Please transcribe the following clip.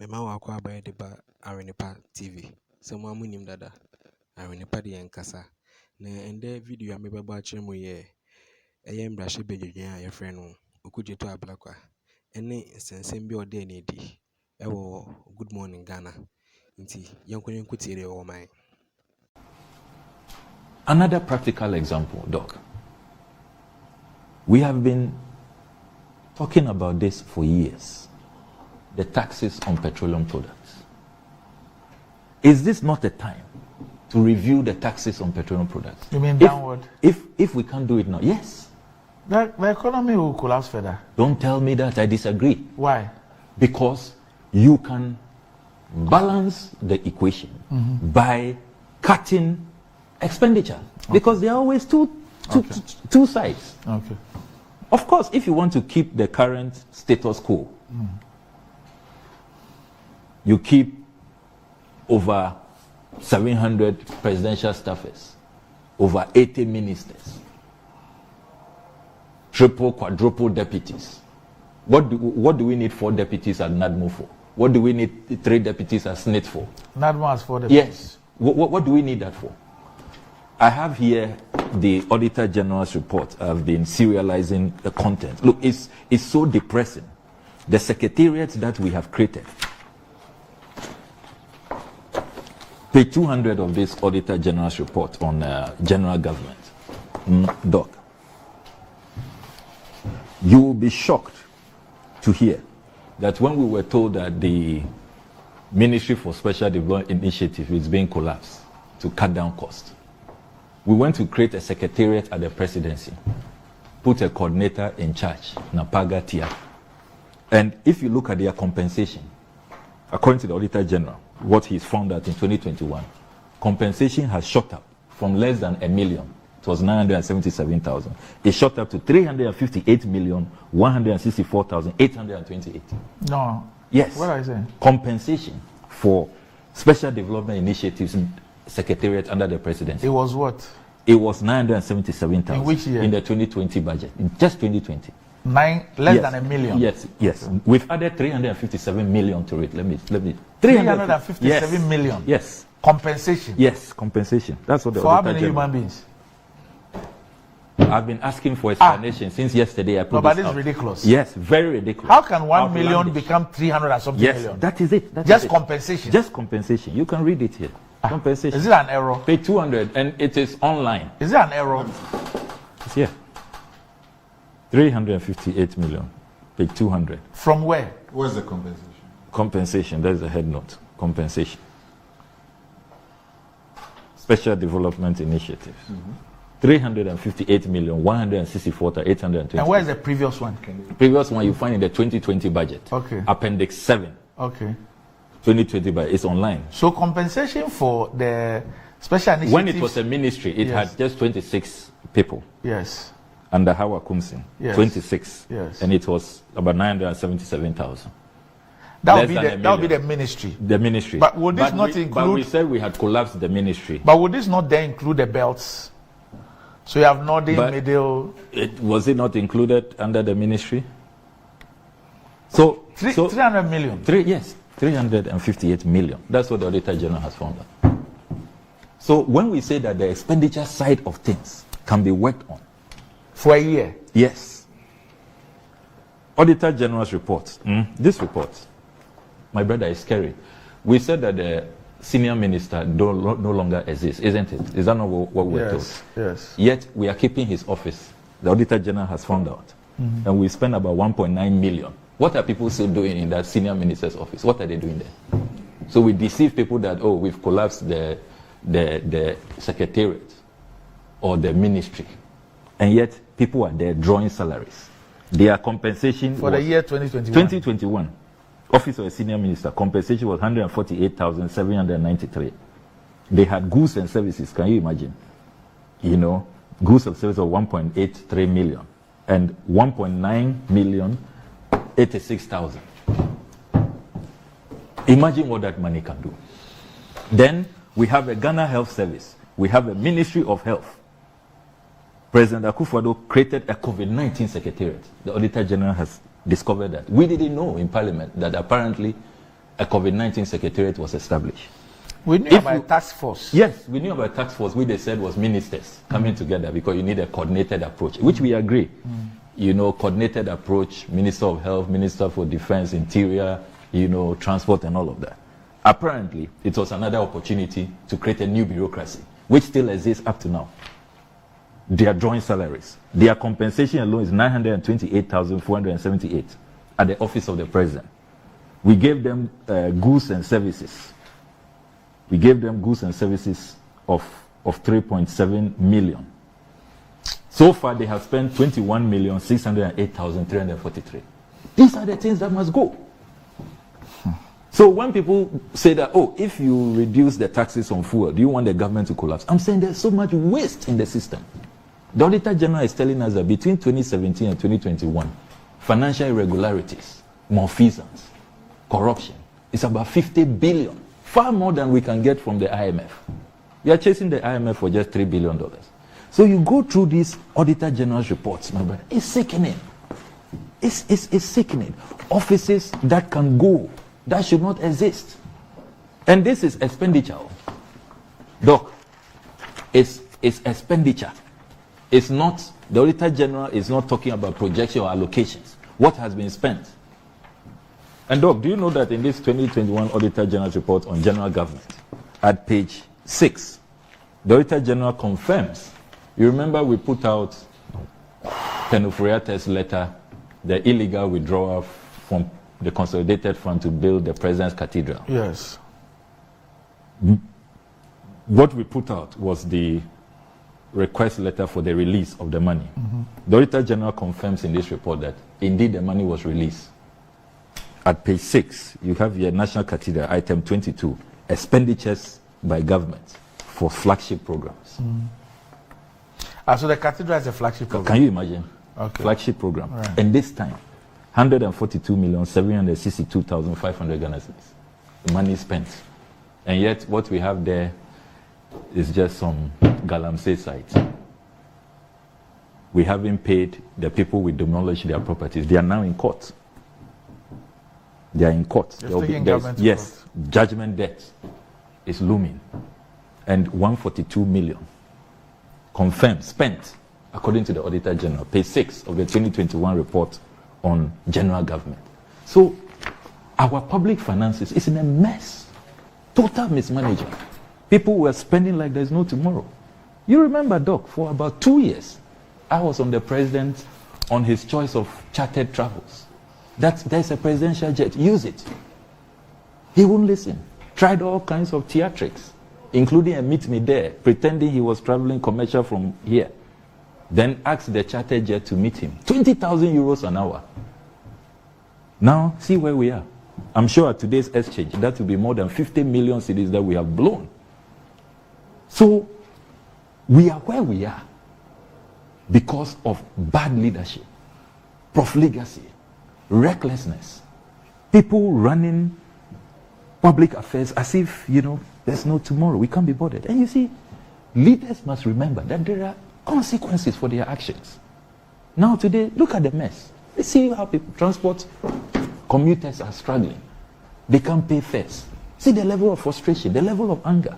Mema wako abaye de ba Ahwenepa TV. Se mo amunim dada. Ahwenepa de yankasa. Na ende video amebeba akire mo ye eye mbrahye bedwedwen a ye frɛ no okujeto ablakwa. Ene sensem bi ode na edi. Ewo Good Morning Ghana. Nti yankonyen kutiere wo man. Another practical example, Doc. We have been talking about this for years. The taxes on petroleum products. Is this not the time to review the taxes on petroleum products? You mean downward? If we can't do it now, yes. The economy will collapse further. Don't tell me that, I disagree. Why? Because you can balance the equation by cutting expenditure. Okay. Because there are always two sides. Okay. Of course, if you want to keep the current status quo, you keep over 700 presidential staffers, over 80 ministers, triple, quadruple deputies. What do we need 4 deputies at NADMO for? What do we need 3 deputies at SNIT for? NADMO has 4 deputies. Yes. What do we need that for? I have here the Auditor General's report. I've been serializing the content. Look, it's so depressing. The secretariats that we have created. Page 200 of this Auditor General's report on general government. Doc, you will be shocked to hear that when we were told that the Ministry for Special Development Initiative is being collapsed to cut down costs, we went to create a secretariat at the presidency, put a coordinator in charge, Napaga Tia. And if you look at their compensation, according to the Auditor General, what he's found out in 2021, compensation has shot up from less than $1 million. It was 977,000. It shot up to 358,164,828. No. Yes. What are you saying? Compensation for special development initiatives secretariat under the presidency. It was what? It was 977,000. In which year? In the 2020 budget. In just 2020. Less than $1 million. Yes. Okay. We've added 357 million to it. Let me. 357 million. Yes. Compensation. Yes, compensation. That's what the for how many human beings? I've been asking for explanation since yesterday. I put but it's ridiculous. Yes, very ridiculous. How can 1 million become 300 and something million? That is it. Just compensation. Just compensation. You can read it here. Compensation. Is it an error? Page 200, and it is online. Is it an error? It's here. 358 million. Page 200. From where? Where's the compensation? Compensation. There's the head note. Compensation. Special Development Initiatives. 358,164,820. And where's the previous one? The previous one you find in the 2020 budget. Okay. Appendix 7. Okay. 2020 budget. It's online. So compensation for the special initiatives. When it was a ministry, it had just 26 people. Yes. Under Hawa Kumsin. Yes. 26. Yes. And it was about 977,000. That would be the ministry. The ministry. But would this not include? But we said we had collapsed the ministry. But would this not then include the belts? So you have northern, middle. Was it not included under the ministry? So 300 million. 358 million. That's what the Auditor General has found out. So when we say that the expenditure side of things can be worked on for a year, yes. Auditor General's report. This report, my brother, is scary. We said that the senior minister no longer exists, isn't it? Is that not what we're told? Yes. Yet we are keeping his office. The Auditor General has found out. And we spend about 1.9 million. What are people still doing in that senior minister's office? What are they doing there? So we deceive people that, we've collapsed the secretariat or the ministry. And yet people are there drawing salaries. Their compensation for the year 2021. 2021. Office of a Senior Minister, compensation was 148,793. They had goods and services, can you imagine? Goods and services of 1.83 million and 1.9 million, 86,000. Imagine what that money can do. Then we have a Ghana Health Service. We have a Ministry of Health. President Akufo-Addo created a COVID-19 secretariat. The Auditor General has discovered that. We didn't know in Parliament that apparently a COVID-19 secretariat was established. We knew about a task force. Yes, we knew about a task force, which they said was ministers coming together because you need a coordinated approach, which we agree. You know, coordinated approach, Minister of Health, Minister for Defense, Interior, you know, Transport and all of that. Apparently, it was another opportunity to create a new bureaucracy, which still exists up to now. Their joint salaries. Their compensation alone is 928,478 at the office of the president. We gave them goods and services. We gave them goods and services of 3.7 million. So far, they have spent 21,608,343. These are the things that must go. So when people say that, oh, if you reduce the taxes on fuel, do you want the government to collapse? I'm saying there's so much waste in the system. The Auditor General is telling us that between 2017 and 2021, financial irregularities, malfeasance, corruption, is about 50 billion. Far more than we can get from the IMF. We are chasing the IMF for just $3 billion. So you go through these Auditor General's reports, my brother, it's sickening. It's sickening. Offices that can go, that should not exist. And this is expenditure. Doc, it's expenditure. It's not, the Auditor General is not talking about projection or allocations. What has been spent? And Doc, do you know that in this 2021 Auditor General's report on general government, at page 6, the Auditor General confirms, you remember we put out Penufriate's letter, the illegal withdrawal from the consolidated fund to build the President's Cathedral. Yes. What we put out was the request letter for the release of the money. The Auditor General confirms in this report that indeed the money was released. At page 6, you have your National Cathedral, item 22, expenditures by government for flagship programs. So the cathedral is a flagship program. Can you imagine? Okay. Flagship program. Right. And this time, 142,762,500 Ghana cedis. The money spent. And yet, what we have there is just some galamsey sites. We haven't paid the people we demolished their properties. They are now in court. They are in court. Yes, judgment debt is looming. And 142 million confirmed, spent, according to the Auditor General, page 6 of the 2021 report on general government. So, our public finances is in a mess. Total mismanagement. People were spending like there's no tomorrow. You remember, Doc, for about 2 years, I was on the president on his choice of chartered travels. There's a presidential jet, use it. He wouldn't listen. Tried all kinds of theatrics, including a meet me there, pretending he was traveling commercial from here. Then asked the chartered jet to meet him. 20,000 euros an hour. Now, see where we are. I'm sure at today's exchange, that will be more than 50 million cedis that we have blown. So, we are where we are because of bad leadership, profligacy, recklessness, people running public affairs as if, there's no tomorrow. We can't be bothered. And you see, leaders must remember that there are consequences for their actions. Now today, look at the mess. You see how people, transport commuters are struggling. They can't pay fares. See the level of frustration, the level of anger.